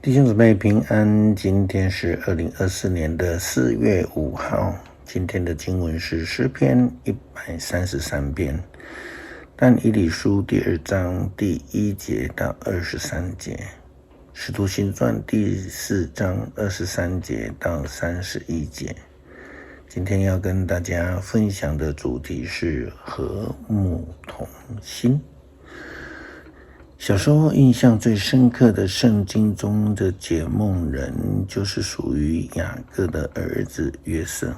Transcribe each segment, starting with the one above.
弟兄姊妹平安，今天是2024年的4月5号。今天的经文是诗篇133篇，但以理书第2章第1节到23节，使徒行传第4章23节到31节。今天要跟大家分享的主题是和睦同心。小时候印象最深刻的圣经中的解梦人，就是属于雅各的儿子约瑟。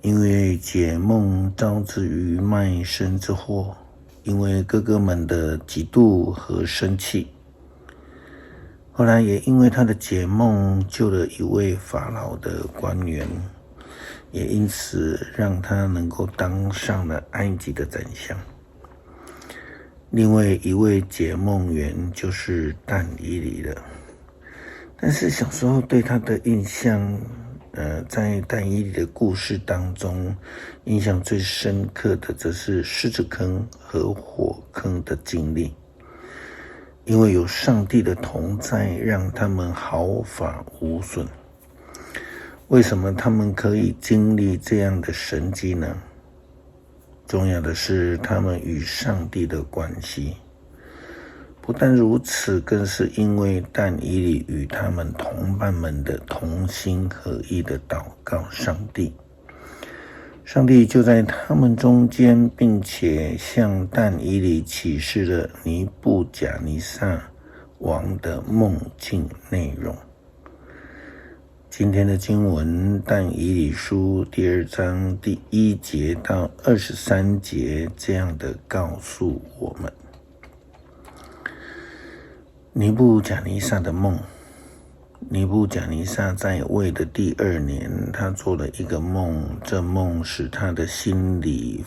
因为解梦招致于卖身之祸，因为哥哥们的嫉妒和生气，后来也因为他的解梦救了一位法老的官员，也因此让他能够当上了埃及的宰相。另外一位解梦员就是但以理了，但是小时候对他的印象，在但以理的故事当中，印象最深刻的则是狮子坑和火坑的经历。因为有上帝的同在，让他们毫发无损。为什么他们可以经历这样的神迹呢？重要的是他们与上帝的关系。不但如此，更是因为但以理与他们同伴们的同心合意的祷告上帝，上帝就在他们中间，并且向但以理启示了尼布甲尼撒王的梦境内容。今天的经文但以理书第2章第1节到23节这样的告诉我们。尼布甲尼撒的梦。尼布甲尼撒在位的第2年，他做了一个梦，这梦使他的心里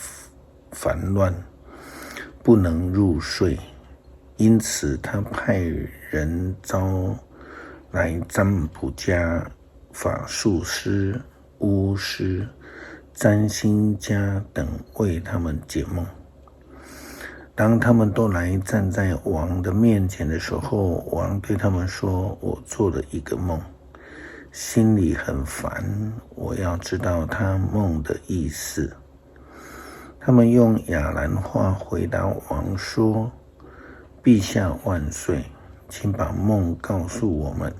烦乱，不能入睡，因此他派人招来占卜家、法术师、巫师、占星家等为他们解梦。当他们都来站在王的面前的时候，王对他们说：我做了一个梦，心里很烦，我要知道他梦的意思。他们用亚兰话回答王说：陛下万岁，请把梦告诉我们，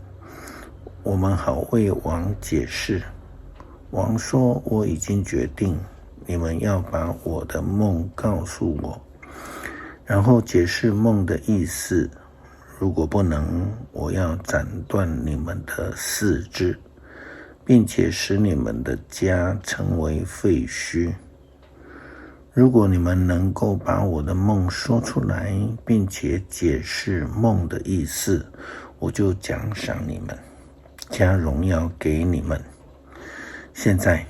我们好为王解释。王说：我已经决定，你们要把我的梦告诉我，然后解释梦的意思。如果不能，我要斩断你们的四肢，并且使你们的家成为废墟。如果你们能够把我的梦说出来，并且解释梦的意思，我就奖赏你们，加荣耀给你们。现在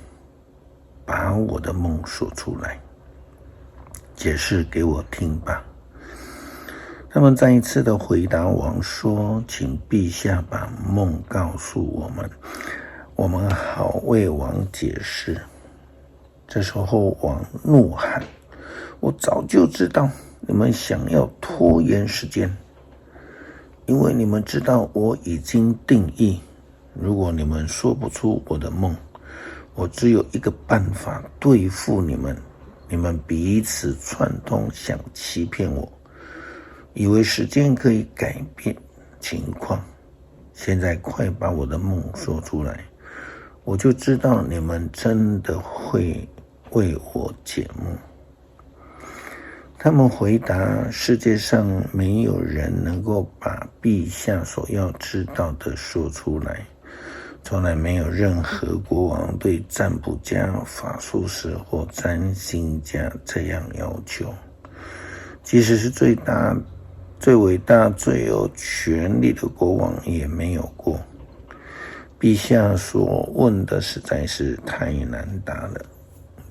把我的梦说出来，解释给我听吧。他们再一次的回答王说：请陛下把梦告诉我们，我们好为王解释。这时候王怒喊：我早就知道你们想要拖延时间，因为你们知道我已经定义，如果你们说不出我的梦，我只有一个办法对付你们，你们彼此串通，想欺骗我，以为时间可以改变情况。现在快把我的梦说出来，我就知道你们真的会为我解梦。他们回答：世界上没有人能够把陛下所要知道的说出来，从来没有任何国王对占卜家、法术师或占星家这样要求。即使是最伟大、最有权力的国王也没有过。陛下所问的实在是太难答了，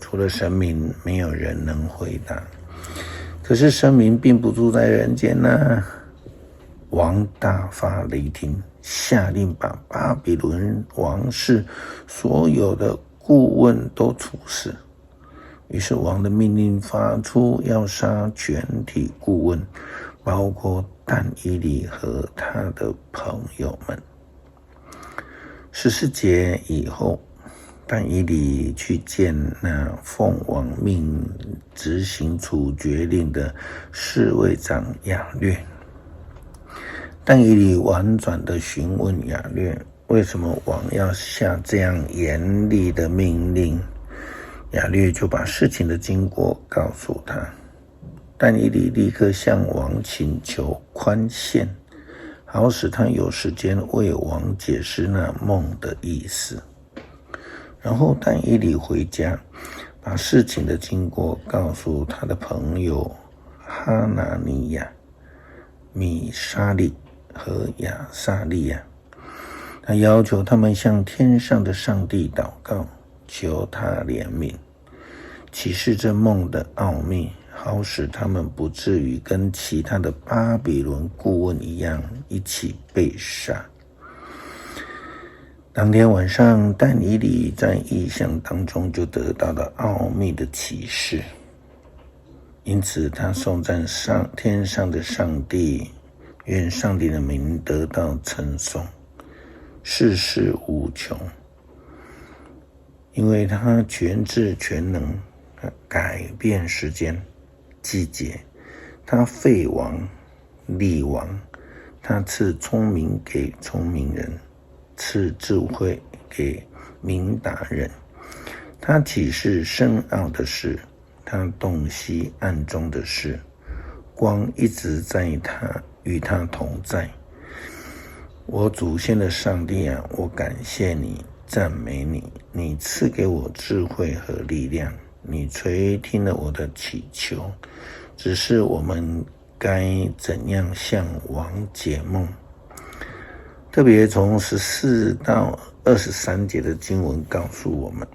除了神明，没有人能回答。可是神明并不住在人间啊。王大发雷霆，下令把巴比伦王室所有的顾问都处死。于是王的命令发出，要杀全体顾问，包括但以理和他的朋友们。14节以后，但以理去见那奉王命执行处决令的侍卫长亚略。但以理婉转地询问亚略，为什么王要下这样严厉的命令？亚略就把事情的经过告诉他。但以理立刻向王请求宽限，好使他有时间为王解释那梦的意思。然后但以理回家，把事情的经过告诉他的朋友哈拿尼亚、米沙利和亚撒利亚。他要求他们向天上的上帝祷告，求他怜悯，启示这梦的奥秘，好使他们不至于跟其他的巴比伦顾问一样一起被杀。当天晚上，但以理在异象当中就得到了奥秘的启示，因此他颂赞天上的上帝，愿上帝的名得到称颂，世事无穷。因为他全智全能，改变时间季节，他废王立王，他赐聪明给聪明人，赐智慧给明达人。他启示深奥的事，他洞悉暗中的事，光一直在他与他同在。我祖先的上帝啊，我感谢你，赞美你，你赐给我智慧和力量，你垂听了我的祈求，只是我们该怎样向王解梦。特别从14到23节的经文告诉我们，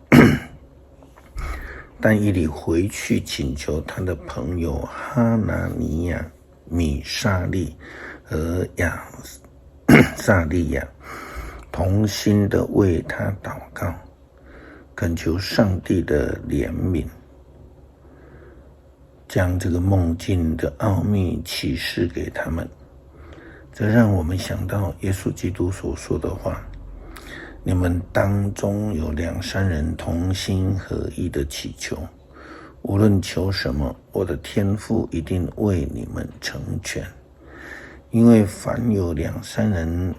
但以理回去请求他的朋友哈拿尼亚、米沙利和亚撒利亚同心的为他祷告，恳求上帝的怜悯，将这个梦境的奥秘启示给他们。这让我们想到耶稣基督所说的话，你们当中有2、3人同心合意的祈求，无论求什么，我的天父一定为你们成全。因为凡有2、3人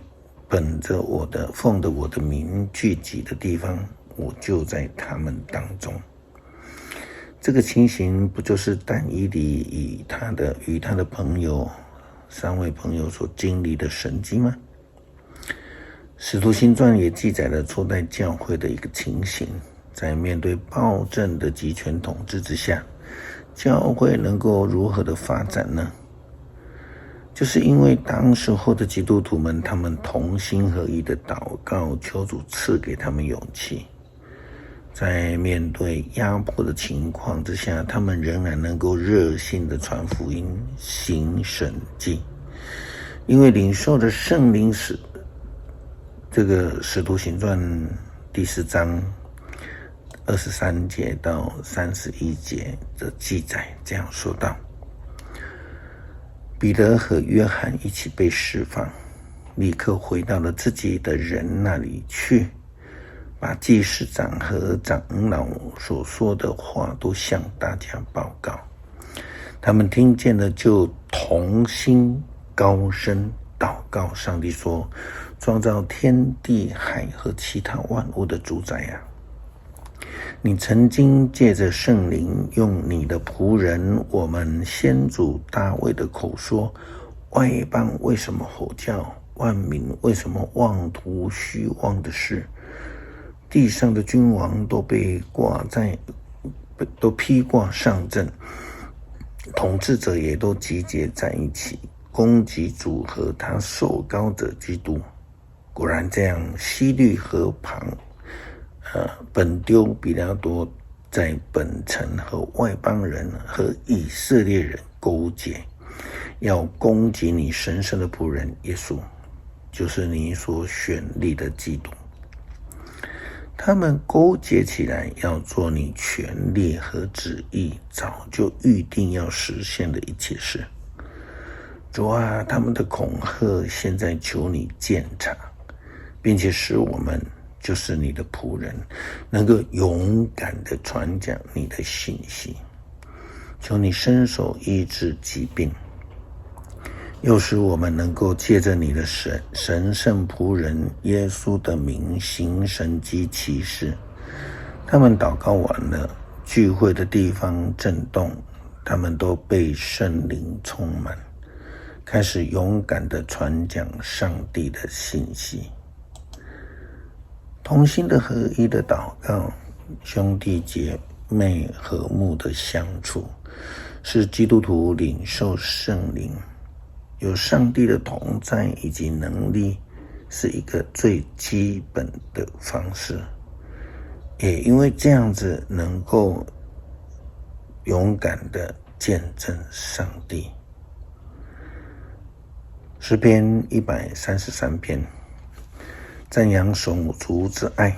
奉着我的名聚集的地方，我就在他们当中。这个情形不就是但以理与他的朋友3位朋友所经历的神迹吗？使徒行传也记载了初代教会的一个情形，在面对暴政的集权统治之下，教会能够如何的发展呢？就是因为当时候的基督徒们，他们同心合意的祷告，求主赐给他们勇气，在面对压迫的情况之下，他们仍然能够热心的传福音，行神迹。因为领受的圣灵这个使徒行传第4章23节到31节的记载这样说道：彼得和约翰一起被释放，立刻回到了自己的人那里去，把祭司长和长老所说的话都向大家报告。他们听见了，就同心高声祷告上帝说：创造天地海和其他万物的主宰啊，你曾经借着圣灵用你的仆人我们先祖大卫的口说，外邦为什么吼叫，万民为什么妄图虚妄的事，地上的君王都披挂上阵，统治者也都集结在一起，攻击主和他受膏者基督。果然这样，希律河旁本丢比拉多在本城和外邦人和以色列人勾结，要攻击你神圣的仆人耶稣，就是你所选立的基督。他们勾结起来，要做你权力和旨意早就预定要实现的一切事。主啊，他们的恐吓现在求你鉴察，并且使我们就是你的仆人，能够勇敢地传讲你的信息。求你伸手医治疾病，又使我们能够借着你的神圣仆人耶稣的名行神迹奇事。他们祷告完了，聚会的地方震动，他们都被圣灵充满，开始勇敢地传讲上帝的信息。同心的合一的祷告，兄弟姐妹和睦的相处，是基督徒领受圣灵有上帝的同在以及能力，是一个最基本的方式。也因为这样子，能够勇敢的见证上帝。诗篇133篇，赞扬手足之爱，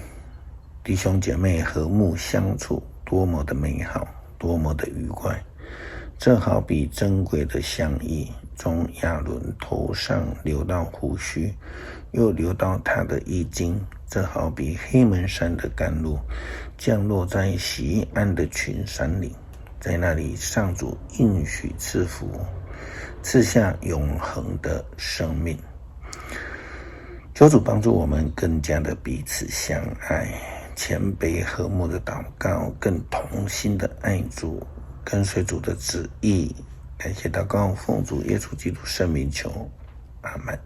弟兄姐妹和睦相处，多么的美好，多么的愉快。这好比珍贵的香液，从亚伦头上流到胡须，又流到他的衣襟。这好比黑门山的甘露，降落在西安的群山里。在那里，上主应许赐福，赐下永恒的生命。求主帮助我们更加的彼此相爱，谦卑和睦的祷告，更同心的爱主，跟随主的旨意。感谢祷告，奉主耶稣基督圣名求，阿们。